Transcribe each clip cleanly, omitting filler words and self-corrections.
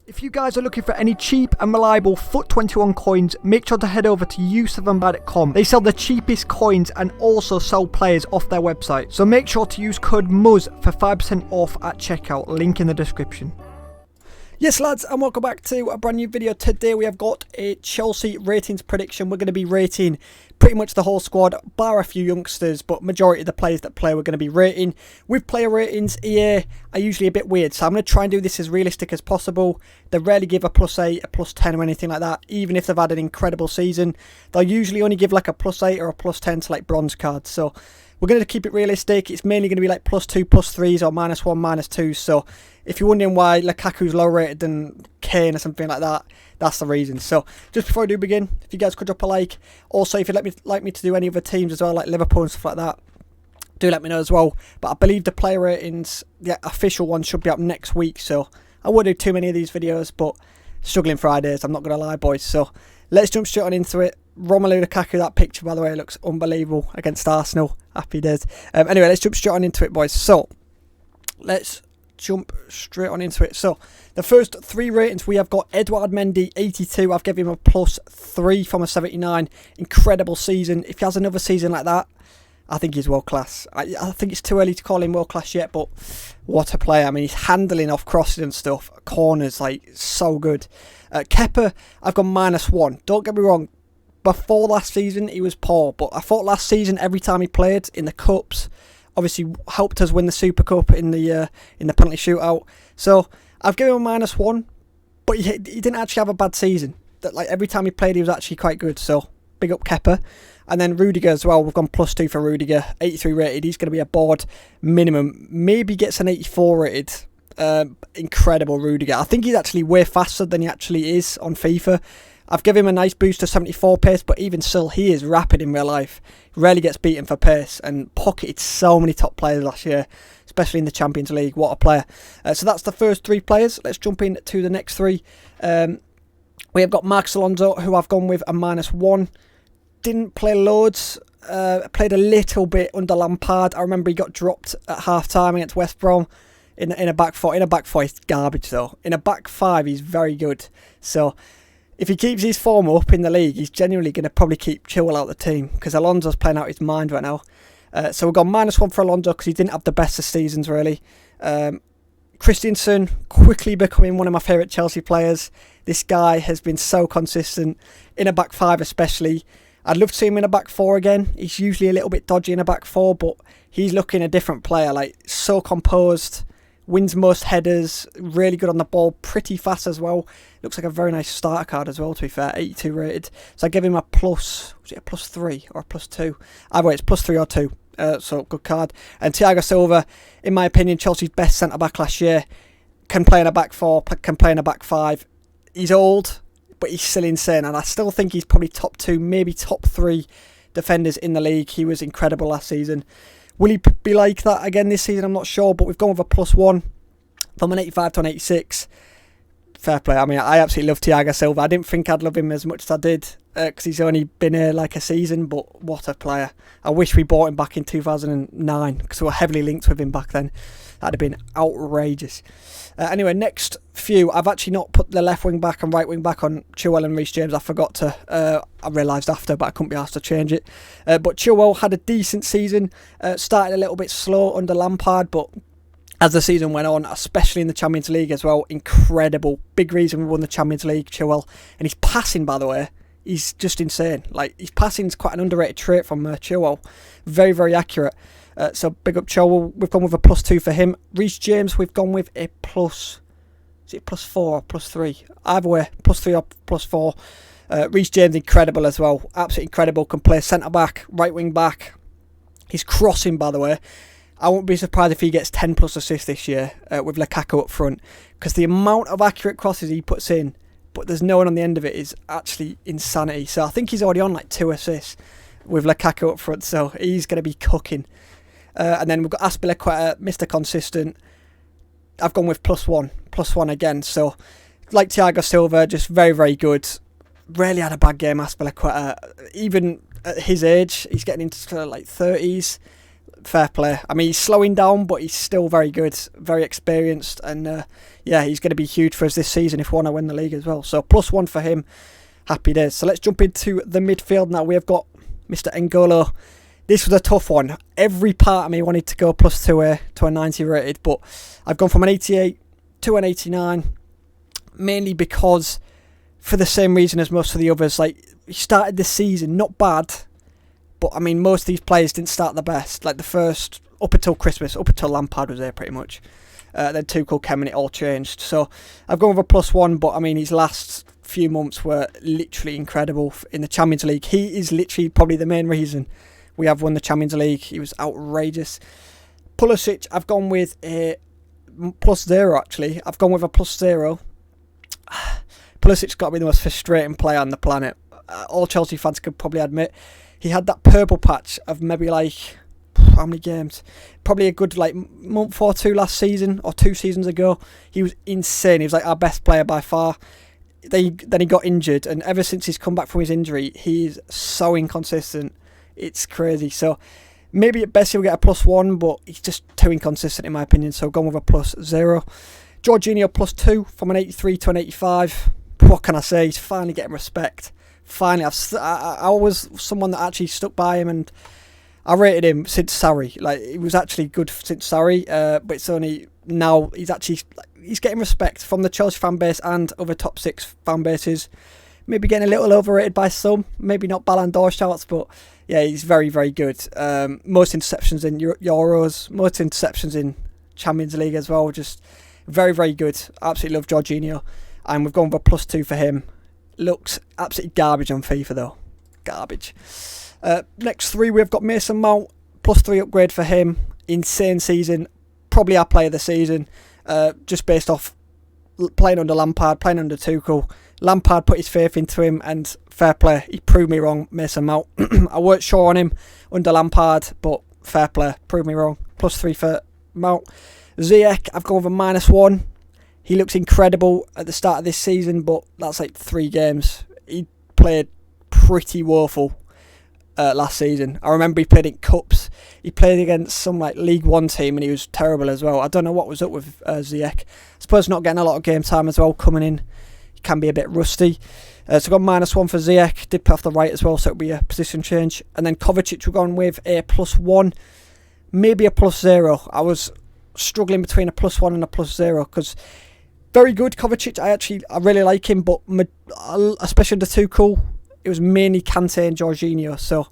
If you guys are looking for any cheap and reliable FUT 21 coins, make sure to head over to u7buy.com. They sell the cheapest coins and also sell players off their website. So make sure to use code MUZ for 5% off at checkout, link in the description. Yes lads, and welcome back to a brand new video. Today we have got a Chelsea ratings prediction. We're going to be rating pretty much the whole squad, bar a few youngsters, but majority of the players that play we're going to be rating. With player ratings, EA are usually a bit weird, so I'm going to try and do this as realistic as possible. They rarely give a +8, a +10 or anything like that, even if they've had an incredible season. They'll usually only give like a +8 or a +10 to like bronze cards, so we're going to keep it realistic. It's mainly going to be like +2, +3s or -1, -2s. So if you're wondering why Lukaku's lower rated than Kane or something like that, that's the reason. So just before I do begin, if you guys could drop a like. Also, if you'd like me to do any other teams as well, like Liverpool and stuff like that, do let me know as well. But I believe the player ratings, the official one, should be up next week. So I won't do too many of these videos, but struggling Fridays, I'm not going to lie, boys. So let's jump straight on into it. Romelu Lukaku, that picture, by the way, looks unbelievable against Arsenal. Happy days. Anyway, let's jump straight on into it, boys. So let's jump straight on into it. So the first three ratings, we have got Edouard Mendy, 82. I've given him a +3 from a 79. Incredible season. If he has another season like that, I think he's world class. I think it's too early to call him world class yet, but what a player. I mean, he's handling off crosses and stuff, corners, like, so good. Kepa, I've got -1. Don't get me wrong, before last season he was poor, but I thought last season every time he played in the cups, obviously helped us win the Super Cup in the penalty shootout. So I've given him a -1, but he didn't actually have a bad season. That, like, every time he played he was actually quite good. So big up Kepa. And then Rudiger as well, we've gone +2 for Rudiger, 83 rated. He's going to be a board minimum, maybe gets an 84 rated. Incredible Rudiger. I think he's actually way faster than he actually is on FIFA. I've given him a nice boost to 74 pace, but even still, he is rapid in real life. He rarely gets beaten for pace and pocketed so many top players last year, especially in the Champions League. What a player. So that's the first three players. Let's jump into the next three. We have got Alonso, who I've gone with a -1. Didn't play loads. Played a little bit under Lampard. I remember he got dropped at half-time against West Brom in a back four. In a back four, he's garbage though. In a back five, he's very good. So if he keeps his form up in the league, he's genuinely going to probably keep Chilwell out of the team, because Alonso's playing out his mind right now. So we've got -1 for Alonso because he didn't have the best of seasons, really. Christianson, quickly becoming one of my favourite Chelsea players. This guy has been so consistent, in a back five especially. I'd love to see him in a back four again. He's usually a little bit dodgy in a back four, but he's looking a different player, like so composed. Wins most headers, really good on the ball, pretty fast as well. Looks like a very nice starter card as well, to be fair, 82 rated. So I give him a was it a +3 or a +2? Either way, it's +3 or 2, so good card. And Thiago Silva, in my opinion, Chelsea's best centre-back last year. Can play in a back four, can play in a back five. He's old, but he's still insane, and I still think he's probably top 2, maybe top 3 defenders in the league. He was incredible last season. Will he be like that again this season? I'm not sure, but we've gone with a +1 from an 85 to an 86. Fair play. I mean, I absolutely love Thiago Silva. I didn't think I'd love him as much as I did, because he's only been here like a season, but what a player. I wish we bought him back in 2009, because we were heavily linked with him back then. That'd have been outrageous. Anyway, next few. I've actually not put the left wing back and right wing back on Chilwell and Reece James. I forgot to. I realised after, but I couldn't be asked to change it. But Chilwell had a decent season. Started a little bit slow under Lampard, but as the season went on, especially in the Champions League as well, incredible. Big reason we won the Champions League, Chilwell. And his passing, by the way, he's just insane. Like, his passing is quite an underrated trait from Chilwell. Very, very accurate. So big up Chilwell. We've gone with a +2 for him. Reece James, we've gone with a +4 or +3? Either way, +3 or +4. Reece James, incredible as well. Absolutely incredible. Can play centre-back, right wing-back. He's crossing, by the way. I won't be surprised if he gets 10+ assists this year with Lukaku up front, because the amount of accurate crosses he puts in, but there's no one on the end of it, is actually insanity. So I think he's already on like 2 assists with Lukaku up front, so he's going to be cooking. And then we've got Aspilicueta, Mr. Consistent. I've gone with +1 again. So like Thiago Silva, just very, very good. Rarely had a bad game, Aspilicueta. Even at his age, he's getting into like 30s. fair play. I mean, he's slowing down, but he's still very good, very experienced, and yeah, he's going to be huge for us this season if we want to win the league as well. So +1 for him. Happy days. So let's jump into the midfield now. We have got Mr. N'Golo. This was a tough one. Every part of me wanted to go +2 to a 90 rated, but I've gone from an 88 to an 89, mainly because, for the same reason as most of the others, like, he started the season not bad, but I mean, most of these players didn't start the best. Like the first, up until Christmas, up until Lampard was there pretty much. Then Tuchel came and it all changed. So I've gone with a +1, but I mean, his last few months were literally incredible in the Champions League. He is literally probably the main reason we have won the Champions League. He was outrageous. Pulisic, I've gone with a +0 actually. I've gone with a +0. Pulisic's got to be the most frustrating player on the planet. All Chelsea fans could probably admit. He had that purple patch of maybe like, how many games? Probably a good like month or two last season, or 2 seasons ago. He was insane. He was like our best player by far. Then he got injured, and ever since he's come back from his injury, he's so inconsistent. It's crazy. So maybe at best he'll get a +1, but he's just too inconsistent in my opinion. So I've gone with a +0. Jorginho +2 from an 83 to an 85. What can I say? He's finally getting respect. Finally, I was someone that actually stuck by him, and I rated him since Sarri. Like, he was actually good since Sarri, but it's only now he's getting respect from the Chelsea fan base and other top 6 fan bases. Maybe getting a little overrated by some, maybe not Ballon d'Or shouts, but yeah, he's very, very good. Most interceptions in Euros, most interceptions in Champions League as well. Just very, very good. Absolutely love Jorginho, and we've gone with a +2 for him. Looks absolutely garbage on FIFA though. Garbage. Next 3, we've got Mason Mount, +3 upgrade for him. Insane season. Probably our player of the season. Just based off playing under Lampard, playing under Tuchel. Lampard put his faith into him, and fair play. He proved me wrong, Mason Mount. I weren't sure on him under Lampard, but fair play. Proved me wrong. +3 for Mount. Ziyech, I've gone with a -1. He looks incredible at the start of this season, but that's like 3 games. He played pretty woeful last season. I remember he played in cups. He played against some like League One team, and he was terrible as well. I don't know what was up with Ziyech. I suppose not getting a lot of game time as well coming in. He can be a bit rusty. So I've got -1 for Ziyech. Did play off the right as well, so it'll be a position change. And then Kovacic, we're going with a +1, maybe a +0. I was struggling between a +1 and a +0 because very good Kovacic. I really like him, but especially under Tuchel, it was mainly Kante and Jorginho, so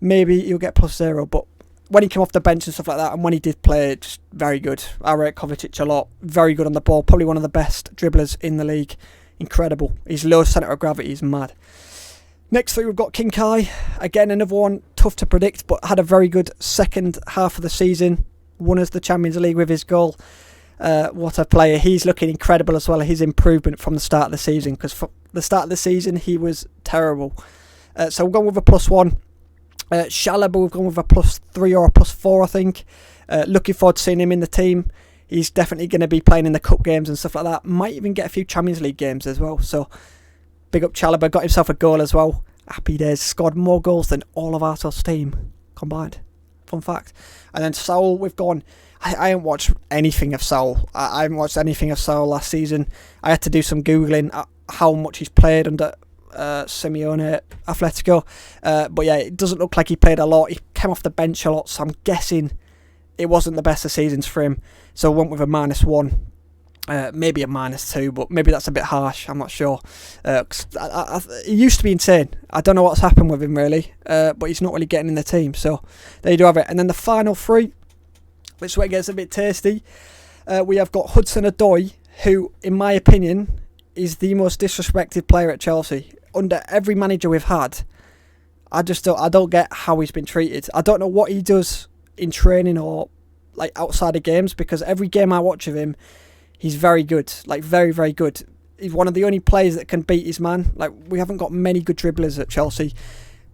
maybe he'll get +0. But when he came off the bench and stuff like that, and when he did play, just very good. I rate Kovacic a lot. Very good on the ball. Probably one of the best dribblers in the league. Incredible. His low centre of gravity is mad. Next 3, we've got King Kai. Again, another one tough to predict, but had a very good second half of the season. Won us the Champions League with his goal. What a player. He's looking incredible as well. His improvement from the start of the season, because from the start of the season he was terrible. So we've gone with a +1. Chalobah, we've gone with a +3 or a +4, I think. Looking forward to seeing him in the team. He's definitely going to be playing in the cup games and stuff like that. Might even get a few Champions League games as well. So big up Chalobah. Got himself a goal as well. Happy days. Scored more goals than all of Arsenal's team combined. Fun fact. And then Saul, we've gone. I haven't watched anything of Saul. I haven't watched anything of Saul last season. I had to do some Googling how much he's played under Simeone Atletico. But yeah, it doesn't look like he played a lot. He came off the bench a lot, so I'm guessing it wasn't the best of seasons for him. So I went with a -1. Maybe a -2, but maybe that's a bit harsh. I'm not sure. He used to be insane. I don't know what's happened with him really, but he's not really getting in the team. So there you do have it. And then the final 3, which is where it gets a bit tasty. We have got Hudson Odoi, who, in my opinion, is the most disrespected player at Chelsea. Under every manager we've had, I don't get how he's been treated. I don't know what he does in training or like outside of games, because every game I watch of him, he's very good, like very, very good. He's one of the only players that can beat his man. Like, we haven't got many good dribblers at Chelsea.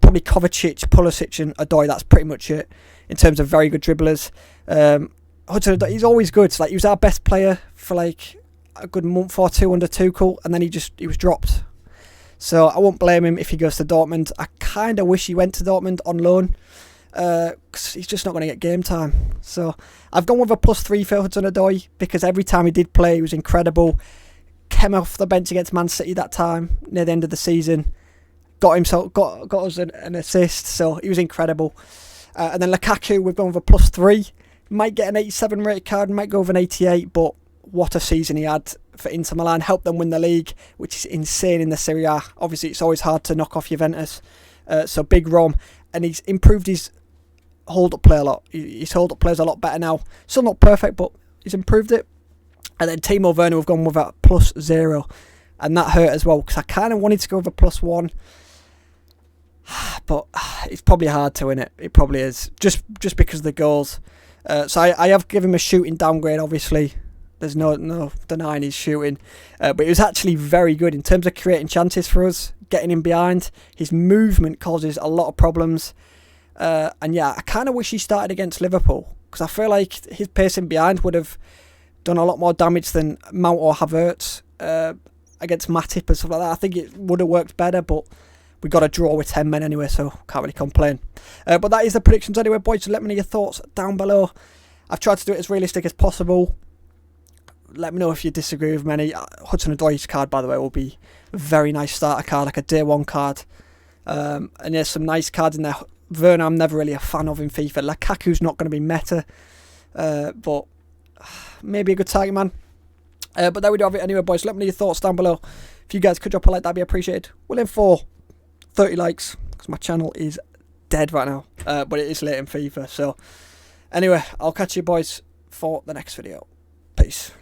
Probably Kovacic, Pulisic and Odoi, that's pretty much it in terms of very good dribblers. Hudson Odoi, he's always good. Like, he was our best player for like a good month or 2 under Tuchel, and then he was dropped. So I won't blame him if he goes to Dortmund. I kind of wish he went to Dortmund on loan. because he's just not going to get game time. So I've gone with a +3 for Hudson Odoi, because every time he did play, he was incredible. Came off the bench against Man City that time near the end of the season, got us an assist, so he was incredible. And then Lukaku, we've gone with a +3. Might get an 87 rated card, might go with an 88, but what a season he had for Inter Milan. Helped them win the league, which is insane in the Serie A. Obviously, it's always hard to knock off Juventus. So big Rom, and he's improved his hold-up play a lot. His hold-up play is a lot better now. Still not perfect, but he's improved it. And then Timo Werner, we've gone with a +0, and that hurt as well, because I kind of wanted to go with a +1, but it's probably hard to win it. It probably is, just because of the goals. So I have given him a shooting downgrade, obviously. There's no denying his shooting. But it was actually very good in terms of creating chances for us, getting in behind. His movement causes a lot of problems. And yeah, I kind of wish he started against Liverpool, because I feel like his pacing behind would have done a lot more damage than Mount or Havertz against Matip and stuff like that. I think it would have worked better, but we got a draw with 10 men anyway, so can't really complain. But that is the predictions anyway, boys. So let me know your thoughts down below. I've tried to do it as realistic as possible. Let me know if you disagree with many. Hudson Odoi's card, by the way, will be a very nice starter card, like a day one card. And there's some nice cards in there. Werner, I'm never really a fan of in FIFA. Lukaku's not going to be meta, but maybe a good target man. But there we do have it anyway, boys. Let me know your thoughts down below. If you guys could drop a like, that'd be appreciated. We're in for 30 likes, because my channel is dead right now. But it is late in FIFA. So anyway, I'll catch you boys for the next video. Peace.